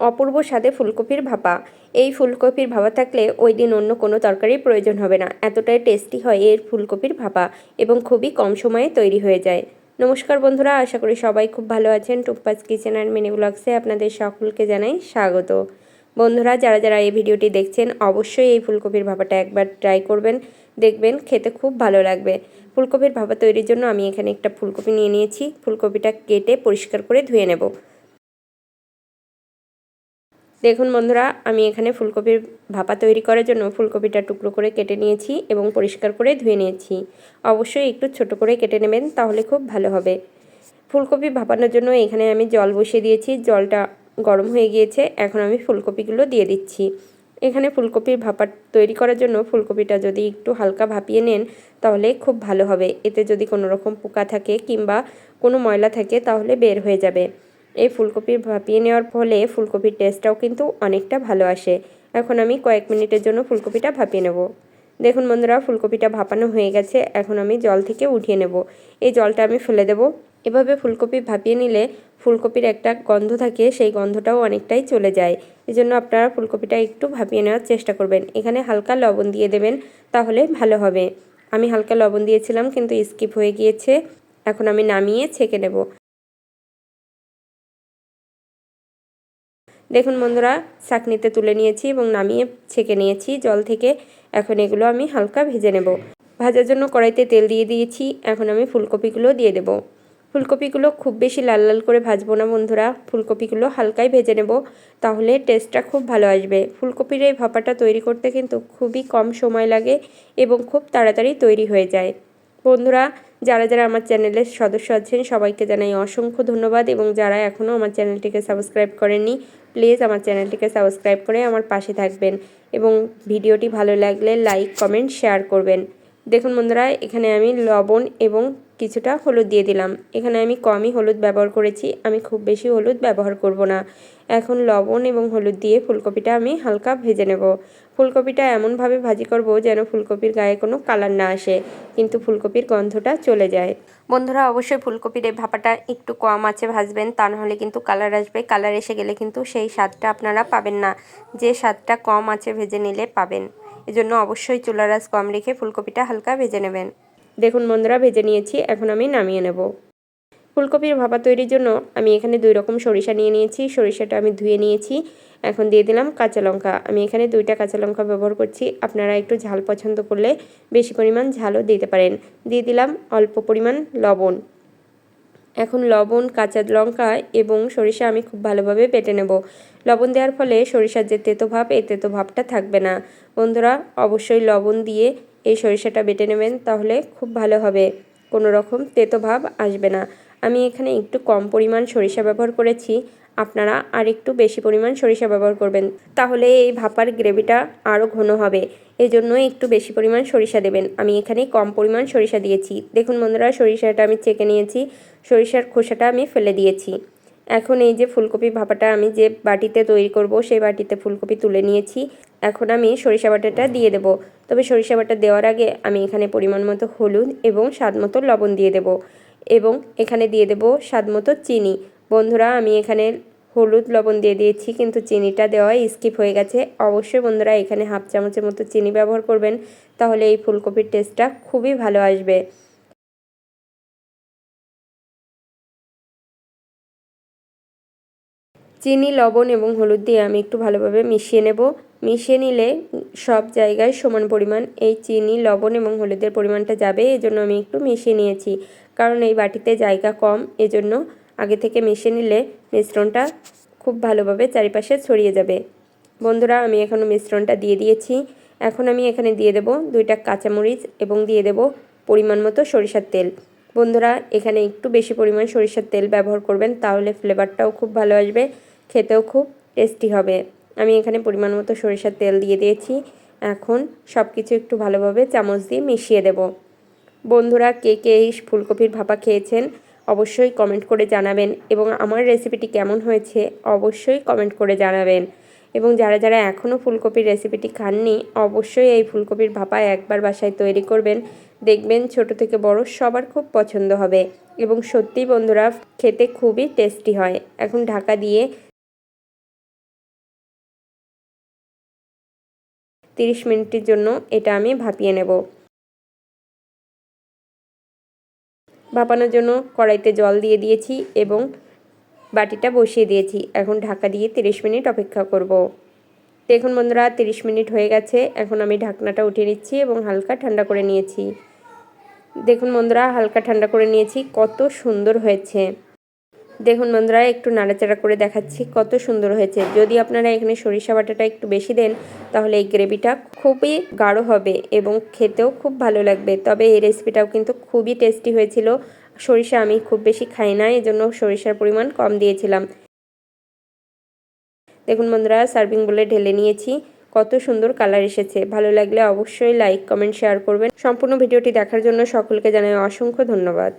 অপূর্ব স্বাদে ফুলকপির ভাপা। এই ফুলকপির ভাপা থাকলে ওই দিন অন্য কোনো তরকারির প্রয়োজন হবে না, এতটাই টেস্টি হয় এর ফুলকপির ভাপা এবং খুবই কম সময়ে তৈরি হয়ে যায়। নমস্কার বন্ধুরা, আশা করি সবাই খুব ভালো আছেন। টুপ্পাস কিচেন অ্যান্ড মিনি ব্লগসে আপনাদের সকলকে জানাই স্বাগত। বন্ধুরা, যারা যারা এই ভিডিওটি দেখছেন অবশ্যই এই ফুলকপির ভাপাটা একবার ট্রাই করবেন, দেখবেন খেতে খুব ভালো লাগবে। ফুলকপির ভাপা তৈরির জন্য আমি এখানে একটা ফুলকপি নিয়ে নিয়েছি। ফুলকপিটা কেটে পরিষ্কার করে ধুয়ে নেব। দেখুন বন্ধুরা, আমি এখানে ফুলকপির ভাপা তৈরি করার জন্য ফুলকপিটা টুকরো করে কেটে নিয়েছি এবং পরিষ্কার করে ধুয়ে নিয়েছি। অবশ্যই একটু ছোট করে কেটে নেবেন, তাহলে খুব ভালো হবে। ফুলকপি ভাপানোর জন্য এখানে আমি জল বসিয়ে দিয়েছি, জলটা গরম হয়ে গিয়েছে। এখন আমি ফুলকপিগুলো দিয়ে দিচ্ছি। এখানে ফুলকপির ভাপা তৈরি করার জন্য ফুলকপিটা যদি একটু হালকা ভাপিয়ে নেন তাহলে খুব ভালো হবে। এতে যদি কোনো রকম পোকা থাকে কিংবা কোনো ময়লা থাকে তাহলে বের হয়ে যাবে। এই ফুলকপি ভাপিয়ে নেওয়ার ফলে ফুলকপির টেস্টটাও কিন্তু অনেকটা ভালো আসে। এখন আমি কয়েক মিনিটের জন্য ফুলকপিটা ভাপিয়ে নেব। দেখুন বন্ধুরা, ফুলকপিটা ভাপানো হয়ে গেছে। এখন আমি জল থেকে উঠিয়ে নেব। এই জলটা আমি ফেলে দেব। এভাবে ফুলকপি ভাপিয়ে নিলে ফুলকপির একটা গন্ধ থাকে, সেই গন্ধটাও অনেকটাই চলে যায়। এজন্য আপনারা ফুলকপিটা একটু ভাপিয়ে নেওয়ার চেষ্টা করবেন। এখানে হালকা লবণ দিয়ে দেবেন, তাহলে ভালো হবে। আমি হালকা লবণ দিয়েছিলাম কিন্তু স্কিপ হয়ে গিয়েছে। এখন আমি নামিয়ে ছেঁকে নেব। দেখুন বন্ধুরা, ছাঁকনিতে তুলে নিয়েছি এবং নামিয়ে ছেঁকে নিয়েছি জল থেকে। এখন এগুলো আমি হালকা ভেজে নেব। ভাজার জন্য কড়াইতে তেল দিয়ে দিয়েছি। এখন আমি ফুলকপিগুলো দিয়ে দেব। ফুলকপিগুলো খুব বেশি লাল লাল করে ভাজবো না বন্ধুরা, ফুলকপিগুলো হালকাই ভেজে নেব, তাহলে টেস্টটা খুব ভালো আসবে। ফুলকপির এই ভাপাটা তৈরি করতে কিন্তু খুবই কম সময় লাগে এবং খুব তাড়াতাড়ি তৈরি হয়ে যায়। বন্ধুরা, যারা যারা আমার চ্যানেলের সদস্য আছেন সবাইকে জানাই অসংখ্য ধন্যবাদ, এবং যারা এখনও আমার চ্যানেলটিকে সাবস্ক্রাইব করেননি প্লিজ আমার চ্যানেলটিকে সাবস্ক্রাইব করে আমার পাশে থাকবেন এবং ভিডিওটি ভালো লাগলে লাইক কমেন্ট শেয়ার করবেন। দেখুন বন্ধুরা, এখানে আমি লবণ এবং কিছুটা হলুদ দিয়ে দিলাম। এখানে আমি কমই হলুদ ব্যবহার করেছি, আমি খুব বেশি হলুদ ব্যবহার করব না। এখন লবণ এবং হলুদ দিয়ে ফুলকপিটা আমি হালকা ভেজে নেব। ফুলকপিটা এমনভাবে ভাজি করব যেন ফুলকপির গায়ে কোনো কালার না আসে, কিন্তু ফুলকপির গন্ধটা চলে যায়। বন্ধুরা, অবশ্যই ফুলকপির এই ভাপাটা একটু কম আঁচে ভাজবেন, তা নাহলে কিন্তু কালার আসবে। কালার এসে গেলে কিন্তু সেই স্বাদটা আপনারা পাবেন না, যে স্বাদটা কম আঁচে ভেজে নিলে পাবেন। এজন্য অবশ্যই চুলার আঁচ কম রেখে ফুলকপিটা হালকা ভেজে নেবেন। দেখুন বন্ধুরা, ভেজে নিয়েছি। এখন আমি নামিয়ে নেব। ফুলকপির ভাপা তৈরির জন্য আমি এখানে 2 রকম সরিষা নিয়ে নিয়েছি। সরিষাটা আমি ধুয়ে নিয়েছি। এখন দিয়ে দিলাম কাঁচা লঙ্কা। আমি এখানে 2টা কাঁচা লঙ্কা ব্যবহার করছি। আপনারা একটু ঝাল পছন্দ করলে বেশি পরিমাণ ঝালও দিতে পারেন। দিয়ে দিলাম অল্প পরিমাণ লবণ। এখন লবণ, কাঁচা লঙ্কা এবং সরিষা আমি খুব ভালোভাবে বেটে নেব। লবণ দেওয়ার ফলে সরিষার যে তেতো ভাব, এই তেতো ভাবটা থাকবে না। বন্ধুরা, অবশ্যই লবণ দিয়ে এই সরিষাটা বেটে নেবেন, তাহলে খুব ভালো হবে, কোনো রকম তেতো ভাব আসবে না। আমি এখানে একটু কম পরিমাণ সরিষা ব্যবহার করেছি, আপনারা আর একটু বেশি পরিমাণ সরিষা ব্যবহার করবেন, তাহলে এই ভাপার গ্রেভিটা আরও ঘন হবে। এই জন্য একটু বেশি পরিমাণ সরিষা দেবেন। আমি এখানে কম পরিমাণ সরিষা দিয়েছি। দেখুন বন্ধুরা, সরিষাটা আমি ছেঁকে নিয়েছি, সরিষার খোসাটা আমি ফেলে দিয়েছি। এখন এই যে ফুলকপি ভাপাটা আমি যে বাটিতে তৈরি করব সেই বাটিতে ফুলকপি তুলে নিয়েছি। এখন আমি সরিষা বাটাটা দিয়ে দেব। তবে সরিষা বাটা দেওয়ার আগে আমি এখানে পরিমাণ মতো হলুদ এবং স্বাদ মতো লবণ দিয়ে দেব, এবং এখানে দিয়ে দেব স্বাদ মতো চিনি। বন্ধুরা, আমি এখানে হলুদ লবণ দিয়ে দিয়েছি কিন্তু চিনিটা দেওয়া স্কিপ হয়ে গেছে। অবশ্যই বন্ধুরা এখানে হাফ চামচের মতো চিনি ব্যবহার করবেন, তাহলে এই ফুলকপির টেস্টটা খুবই ভালো আসবে। চিনি, লবণ এবং হলুদ দিয়ে আমি একটু ভালোভাবে মিশিয়ে নেব। মিশিয়ে নিলে সব জায়গায় সমান পরিমাণ এই চিনি, লবণ এবং হলুদের পরিমাণটা যাবে। এজন্য আমি একটু মিশিয়ে নিয়েছি, কারণ এই বাটিতে জায়গা কম। এজন্য আগে থেকে মিশিয়ে নিলে মিশ্রণটা খুব ভালোভাবে চারিপাশে ছড়িয়ে যাবে। বন্ধুরা, আমি এখনও মিশ্রণটা দিয়ে দিয়েছি। এখন আমি এখানে দিয়ে দেব 2টা কাঁচামরিচ এবং দিয়ে দেব পরিমাণ মতো সরিষার তেল। বন্ধুরা, এখানে একটু বেশি পরিমাণ সরিষার তেল ব্যবহার করবেন, তাহলে ফ্লেভারটাও খুব ভালো আসবে, খেতেও খুব টেস্টি হবে। আমি এখানে পরিমাণ মতো সরিষার তেল দিয়ে দিয়েছি। এখন সব কিছু একটু ভালোভাবে চামচ দিয়ে মিশিয়ে দেব। বন্ধুরা, কে কে এই ফুলকপির ভাপা খেয়েছেন অবশ্যই কমেন্ট করে জানাবেন, এবং আমার রেসিপিটি কেমন হয়েছে অবশ্যই কমেন্ট করে জানাবেন। এবং যারা যারা এখনও ফুলকপির রেসিপিটি খাননি অবশ্যই এই ফুলকপির ভাপা একবার বাসায় তৈরি করবেন, দেখবেন ছোট থেকে বড় সবার খুব পছন্দ হবে, এবং সত্যি বন্ধুরা খেতে খুবই টেস্টি হয়। এখন ঢাকা দিয়ে 30 মিনিটের জন্য এটা আমি ভাপিয়ে নেব। ভাপানোর জন্য কড়াইতে জল দিয়ে দিয়েছি এবং বাটিটা বসিয়ে দিয়েছি। এখন ঢাকা দিয়ে 30 মিনিট অপেক্ষা করব। দেখুন বন্ধুরা 30 মিনিট হয়ে গেছে। এখন আমি ঢাকনাটা উঠিয়ে নিচ্ছি এবং হালকা ঠান্ডা করে নিয়েছি। দেখুন বন্ধুরা হালকা ঠান্ডা করে নিয়েছি, কত সুন্দর হয়েছে। দেখুন বন্ধুরা একটু নাড়াচাড়া করে দেখাচ্ছি, কত সুন্দর হয়েছে। যদি আপনারা এখানে সরিষা বাটাটা একটু বেশি দেন তাহলে এই গ্রেভিটা খুবই গাঢ় হবে এবং খেতেও খুব ভালো লাগবে। তবে এই রেসিপিটাও কিন্তু খুবই টেস্টি হয়েছিল। সরিষা আমি খুব বেশি খাই না, এজন্য সরিষার পরিমাণ কম দিয়েছিলাম। দেখুন বন্ধুরা সার্ভিং বলে ঢেলে নিয়েছি, কত সুন্দর কালার এসেছে। ভালো লাগলে অবশ্যই লাইক, কমেন্ট, শেয়ার করবেন। সম্পূর্ণ ভিডিওটি দেখার জন্য সকলকে জানাই অসংখ্য ধন্যবাদ।